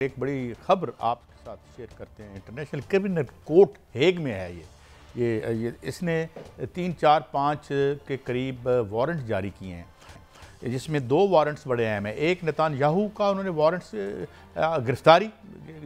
ایک بڑی خبر آپ کے ساتھ شیئر کرتے ہیں۔ انٹرنیشنل کرمنل کورٹ ہیگ میں ہے یہ اس نے 3 4 5 کے قریب وارنٹ جاری کیے ہیں، جس میں 2 وارنٹس بڑے اہم ہیں۔ ایک نتان یاہو کا انہوں نے وارنٹس گرفتاری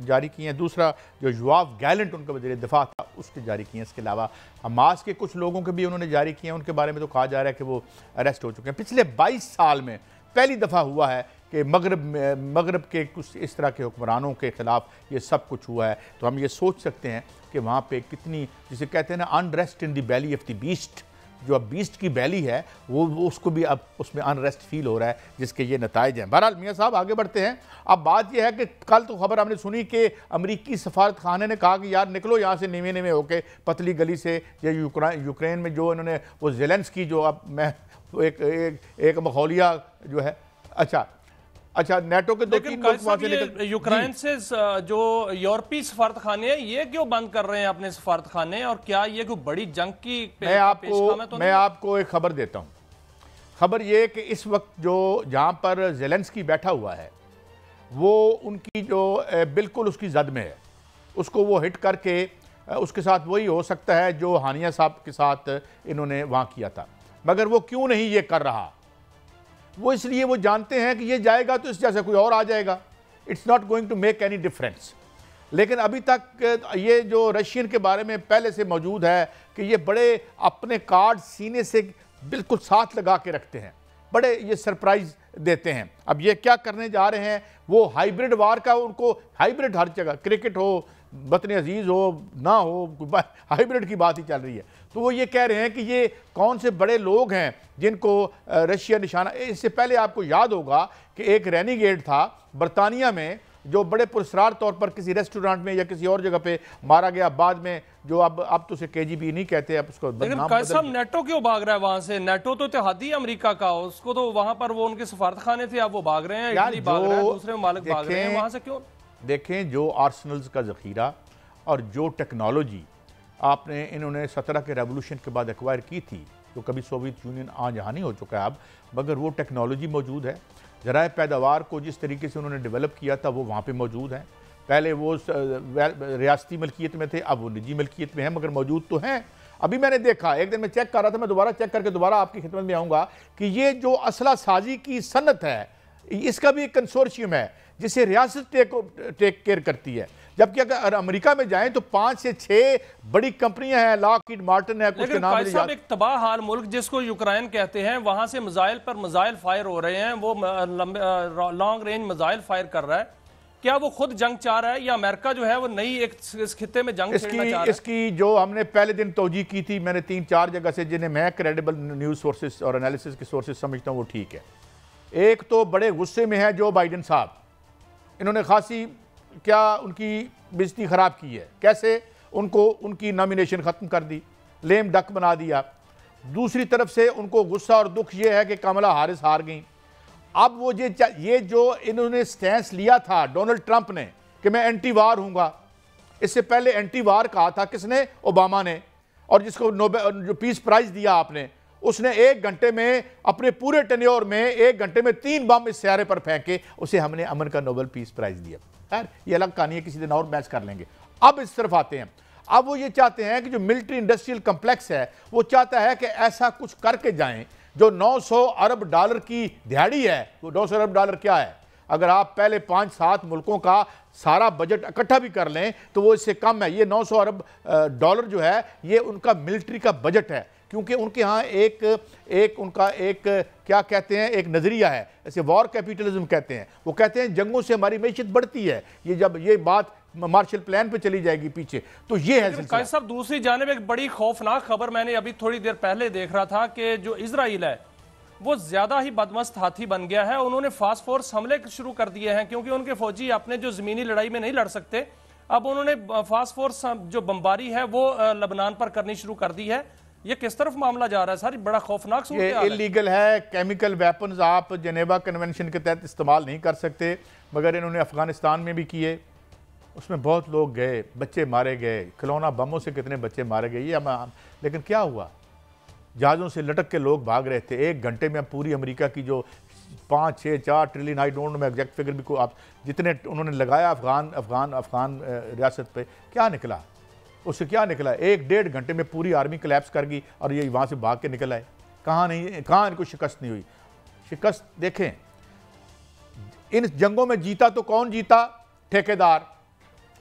جاری کی ہیں، دوسرا جو یواف گیلنٹ ان کا وزیر دفاع تھا اس کے جاری کیے ہیں۔ اس کے علاوہ حماس کے کچھ لوگوں کے بھی انہوں نے جاری کیے ہیں، ان کے بارے میں تو کہا جا رہا ہے کہ وہ اریسٹ ہو چکے ہیں۔ پچھلے 22 سال میں پہلی دفعہ ہوا ہے کہ مغرب کے کچھ اس طرح کے حکمرانوں کے خلاف یہ سب کچھ ہوا ہے، تو ہم یہ سوچ سکتے ہیں کہ وہاں پہ کتنی، جسے کہتے ہیں نا unrest in the belly of the beast, جو اب بیسٹ کی بیلی ہے وہ اس کو بھی اب اس میں انریسٹ فیل ہو رہا ہے، جس کے یہ نتائج ہیں۔ بہرحال میاں صاحب آگے بڑھتے ہیں۔ اب بات یہ ہے کہ کل تو خبر ہم نے سنی کہ امریکی سفارت خانے نے کہا کہ یار نکلو یہاں سے نیوے ہو کے پتلی گلی سے، یا یوکرین میں جو انہوں نے وہ زیلنسکی جو اب میں ایک مخولیہ جو ہے اچھا نیٹو کے 2-3 ملک وہاں سے نکل، یوکرین سے جو یورپی سفارت خانے ہیں یہ کیوں بند کر رہے ہیں اپنے سفارت خانے، اور کیا یہ کوئی بڑی جنگ کی میں آپ کو ایک خبر دیتا ہوں۔ خبر یہ کہ اس وقت جو جہاں پر زیلنسکی بیٹھا ہوا ہے وہ ان کی جو بالکل اس کی زد میں ہے، اس کو وہ ہٹ کر کے اس کے ساتھ وہی ہو سکتا ہے جو ہانیہ صاحب کے ساتھ انہوں نے وہاں کیا تھا، مگر وہ کیوں نہیں یہ کر رہا؟ وہ اس لیے وہ جانتے ہیں کہ یہ جائے گا تو اس جیسے کوئی اور آ جائے گا، it's not going to make any difference. لیکن ابھی تک یہ جو رشین کے بارے میں پہلے سے موجود ہے کہ یہ بڑے اپنے کارڈ سینے سے بالکل ساتھ لگا کے رکھتے ہیں، بڑے یہ سرپرائز دیتے ہیں۔ اب یہ کیا کرنے جا رہے ہیں؟ وہ ہائیبرڈ وار کا، ان کو ہائیبرڈ ہر جگہ، کرکٹ ہو، وطن عزیز ہو نہ ہو، ہائیبرڈ کی بات ہی چل رہی ہے۔ تو وہ یہ کہہ رہے ہیں کہ یہ کون سے بڑے لوگ ہیں جن کو رشیا نشانہ، اس سے پہلے آپ کو یاد ہوگا کہ ایک رینیگیڈ تھا برطانیہ میں جو بڑے پرسرار طور پر کسی ریسٹورانٹ میں یا کسی اور جگہ پہ مارا گیا، بعد میں جو اب تو اسے KGB نہیں کہتے، اب اس کو لیکن قیصر نیٹو کیوں بھاگ رہا ہے وہاں سے؟ نیٹو تو اتحادی امریکہ کا، اس کو تو وہاں پر وہ ان کے سفارت خانے تھے، اب وہ بھاگ رہے ہیں، اٹلی بھاگ رہا ہے، دوسرے ممالک بھاگ رہے ہیں، وہاں سے کیوں؟ دیکھیں جو آرسنلز کا ذخیرہ اور جو ٹیکنالوجی آپ نے انہوں نے 17 کے ریولوشن کے بعد ایکوائر کی تھی، جو کبھی سوویت یونین آج یہاں نہیں ہو چکا ہے اب، مگر وہ ٹیکنالوجی موجود ہے۔ ذرائع پیداوار کو جس طریقے سے انہوں نے ڈیولپ کیا تھا وہ وہاں پہ موجود ہیں۔ پہلے وہ ریاستی ملکیت میں تھے، اب وہ نجی ملکیت میں ہیں، مگر موجود تو ہیں۔ ابھی میں نے دیکھا، ایک دن میں چیک کر رہا تھا، میں دوبارہ چیک کر کے دوبارہ آپ کی خدمت میں آؤں گا کہ یہ جو اسلحہ سازی کی صنعت ہے اس کا بھی ایک کنسورشیم ہے جسے ریاست ٹیک کیئر کرتی ہے، جبکہ اگر امریکہ میں جائیں تو 5 سے 6 بڑی کمپنیاں ہیں، لاکہیڈ مارٹن ہے، کچھ کے نام لیکن صاحب ایک تباہ حال ملک جس کو یوکرین کہتے ہیں، وہاں سے میزائل پر میزائل فائر ہو رہے ہیں، وہ لانگ رینج میزائل فائر کر رہا ہے، کیا وہ خود جنگ چاہ رہا ہے یا امریکہ جو ہے وہ نئی ایک اس خطے میں جنگ چھیڑنا چاہ رہا ہے؟ اس کی جو ہم نے پہلے دن توجیہ کی تھی، میں نے 3 4 جگہ سے جنہیں میں کریڈیبل نیوز سورسز اور انالیسس کے سورسز سمجھتا ہوں وہ ٹھیک ہے۔ ایک تو بڑے غصے میں ہے جو بائیڈن صاحب، انہوں نے خاصی کیا ان کی بےعزتی خراب کی ہے، کیسے ان کی نامینیشن ختم کر دی، لیم ڈک بنا دیا۔ دوسری طرف سے ان کو غصہ اور دکھ یہ ہے کہ کملا ہارس ہار گئیں۔ اب وہ یہ جو انہوں نے سٹینس لیا تھا ڈونلڈ ٹرمپ نے کہ میں اینٹی وار ہوں گا، اس سے پہلے اینٹی وار کہا تھا کس نے؟ اوباما نے، اور جس کو جو پیس پرائز دیا آپ نے، اس نے 1 گھنٹے میں اپنے پورے ٹینیور میں 1 گھنٹے میں 3 بم اس سیارے پر پھینکے، اسے ہم نے امن کا نوبل پیس پرائز دیا۔ خیر یہ الگ کہانی ہے، کسی دن اور میچ کر لیں گے۔ اب اس طرف آتے ہیں، اب وہ یہ چاہتے ہیں کہ جو ملٹری انڈسٹریل کمپلیکس ہے وہ چاہتا ہے کہ ایسا کچھ کر کے جائیں جو $900 ارب کی دہاڑی ہے۔ وہ $900 ارب کیا ہے؟ اگر آپ پہلے 5 7 ملکوں کا سارا بجٹ اکٹھا بھی کر لیں تو وہ اس سے کم ہے۔ یہ $900 ارب جو ہے یہ ان کا ملٹری کا بجٹ ہے، کیونکہ ان کے ہاں ان کا ایک کیا کہتے ہیں، ایک نظریہ ہے، اسے وار کیپیٹلزم کہتے ہیں۔ وہ کہتے ہیں جنگوں سے ہماری معیشت بڑھتی ہے، یہ جب یہ بات مارشل پلان پہ چلی جائے گی پیچھے، تو یہ ہے سلسلہ۔ قیصر صاحب دوسری جانب ایک بڑی خوفناک خبر میں نے ابھی تھوڑی دیر پہلے دیکھ رہا تھا کہ جو اسرائیل ہے وہ زیادہ ہی بدمست ہاتھی بن گیا ہے، انہوں نے فاسٹ فورس حملے شروع کر دیے ہیں، کیونکہ ان کے فوجی اپنے جو زمینی لڑائی میں نہیں لڑ سکتے، اب انہوں نے فاسٹ فورس جو بمباری ہے وہ لبنان پر کرنی شروع کر دی ہے۔ یہ کس طرف معاملہ جا رہا ہے؟ ساری بڑا خوفناک صورت ہے۔ یہ اللیگل ہے، کیمیکل ویپنز آپ جنیوا کنونشن کے تحت استعمال نہیں کر سکتے، مگر انہوں نے افغانستان میں بھی کیے، اس میں بہت لوگ گئے، بچے مارے گئے، کھلونا بموں سے کتنے بچے مارے گئے، لیکن کیا ہوا؟ جہازوں سے لٹک کے لوگ بھاگ رہے تھے۔ 1 گھنٹے میں پوری امریکہ کی جو 5-6-4 ٹریلین، آئی ڈونٹ نو، میں ایگزیکٹ فگر بھی کو آپ جتنے انہوں نے لگایا افغان ریاست پہ، کیا نکلا اس سے؟ کیا نکلا؟ 1-1.5 گھنٹے میں پوری آرمی کلیپس کر گئی اور یہ وہاں سے بھاگ کے نکل آئے. کہاں ان کو شکست نہیں ہوئی؟ شکست دیکھیں، ان جنگوں میں جیتا تو کون جیتا؟ ٹھیکیدار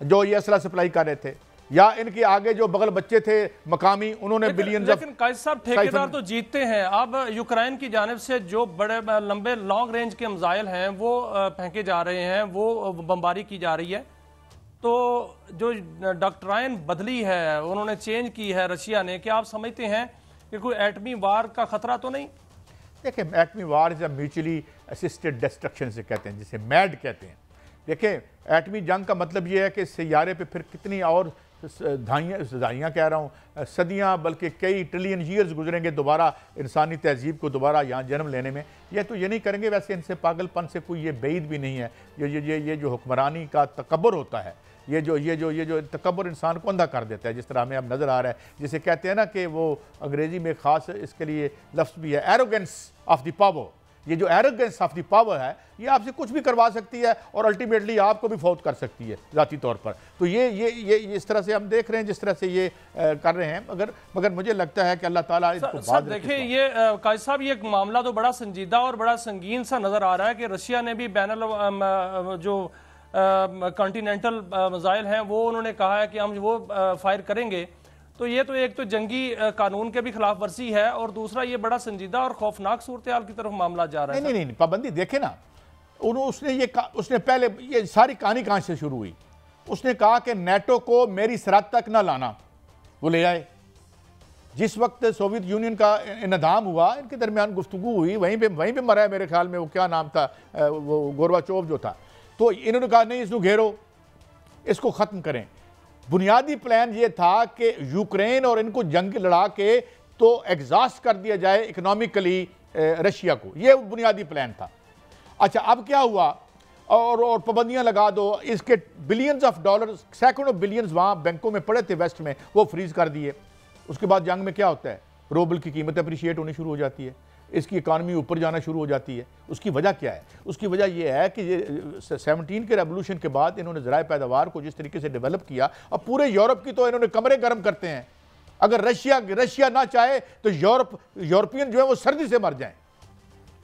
جو یہ اسلحہ سپلائی کر رہے تھے، یا ان کے آگے جو بغل بچے تھے مقامی، انہوں نے بلینز. لیکن قائد صاحب ٹھیکیدار تو جیتتے ہیں. اب یوکرائن کی جانب سے جو بڑے لمبے لانگ رینج کے میزائل ہیں وہ پھینکے جا رہے ہیں، وہ بمباری کی جا رہی ہے. تو جو ڈاکٹرائن بدلی ہے، انہوں نے چینج کی ہے رشیا نے، کیا آپ سمجھتے ہیں کہ کوئی ایٹمی وار کا خطرہ تو نہیں؟ دیکھیں، ایٹمی وار از اے میوچلی اسسٹڈ ڈسٹرکشن سے کہتے ہیں، جسے میڈ کہتے ہیں. دیکھیں، ایٹمی جنگ کا مطلب یہ ہے کہ سیارے پہ پھر کتنی اور دہائیاں کہہ رہا ہوں، صدیاں بلکہ کئی ٹریلین ایئرز گزریں گے دوبارہ انسانی تہذیب کو دوبارہ یہاں جنم لینے میں. یہ تو یہ نہیں کریں گے. ویسے ان سے پاگل پن سے کوئی یہ بعید بھی نہیں ہے. یہ جو حکمرانی کا تکبر ہوتا ہے، یہ جو تکبر انسان کو اندھا کر دیتا ہے، جس طرح ہمیں اب نظر آ رہا ہے، جسے کہتے ہیں نا کہ وہ انگریزی میں خاص اس کے لیے لفظ بھی ہے، ایروگنس آف دی پاور. یہ جو ایروگنس آف دی پاور ہے، یہ آپ سے کچھ بھی کروا سکتی ہے اور الٹیمیٹلی آپ کو بھی فوت کر سکتی ہے ذاتی طور پر. تو یہ اس طرح سے ہم دیکھ رہے ہیں جس طرح سے یہ کر رہے ہیں. مگر مجھے لگتا ہے کہ اللہ تعالیٰ اس کو سر دیکھیں، یہ قائد صاحب یہ معاملہ تو بڑا سنجیدہ اور بڑا سنگین سا نظر آ رہا ہے کہ رشیا نے بھی بین جو کانٹیننٹل میزائل ہیں وہ انہوں نے کہا ہے کہ ہم وہ فائر کریں گے. تو یہ تو ایک تو جنگی قانون کے بھی خلاف ورزی ہے، اور دوسرا یہ بڑا سنجیدہ اور خوفناک صورتحال کی طرف معاملہ جا رہا ہے. نہیں، پابندی دیکھیں نا، اس نے پہلے یہ ساری کہانی کہاں سے شروع ہوئی؟ اس نے کہا کہ نیٹو کو میری سرحد تک نہ لانا. وہ لے آئے. جس وقت سوویت یونین کا انہدام ہوا، ان کے درمیان گفتگو ہوئی، وہیں پہ مرا ہے میرے خیال میں، وہ کیا نام تھا، وہ گورباچوف جو تھا. تو انہوں نے کہا نہیں، اس کو گھیرو، اس کو ختم کریں. بنیادی پلان یہ تھا کہ یوکرین اور ان کو جنگ لڑا کے تو ایگزاسٹ کر دیا جائے اکنامکلی رشیا کو. یہ بنیادی پلان تھا. اچھا، اب کیا ہوا؟ اور پابندیاں لگا دو. اس کے بلینز آف ڈالر، سینکڑوں بلینز وہاں بینکوں میں پڑے تھے ویسٹ میں، وہ فریز کر دیے. اس کے بعد جنگ میں کیا ہوتا ہے؟ روبل کی قیمت اپریشیٹ ہونی شروع ہو جاتی ہے، اس کی اکانومی اوپر جانا شروع ہو جاتی ہے. اس کی وجہ کیا ہے؟ اس کی وجہ یہ ہے کہ یہ 17 کے ریولوشن کے بعد انہوں نے ذرائع پیداوار کو جس طریقے سے ڈیولپ کیا، اب پورے یورپ کی تو انہوں نے کمرے گرم کرتے ہیں. اگر رشیا نہ چاہے تو یورپین جو ہے وہ سردی سے مر جائیں.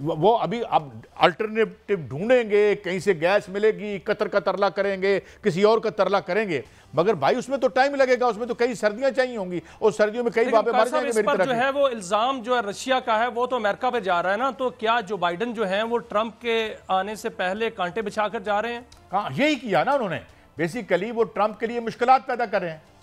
وہ ابھی اب الٹرنیٹو ڈھونڈیں گے، کہیں سے گیس ملے گی، قطر کا ترلا کریں گے، کسی اور کا ترلا کریں گے، مگر بھائی اس میں تو ٹائم لگے گا. اس میں تو کئی سردیاں چاہیے ہوں گی، اور سردیوں میں کئی بابے مر جائیں گے. اس پر جو ہے وہ الزام جو ہے رشیا کا ہے، وہ تو امریکہ پہ جا رہا ہے نا. تو کیا جو بائیڈن جو ہیں وہ ٹرمپ کے آنے سے پہلے کانٹے بچھا کر جا رہے ہیں؟ ہاں، یہی کیا نا انہوں نے. بیسیکلی وہ ٹرمپ کے لیے مشکلات پیدا کر رہے ہیں.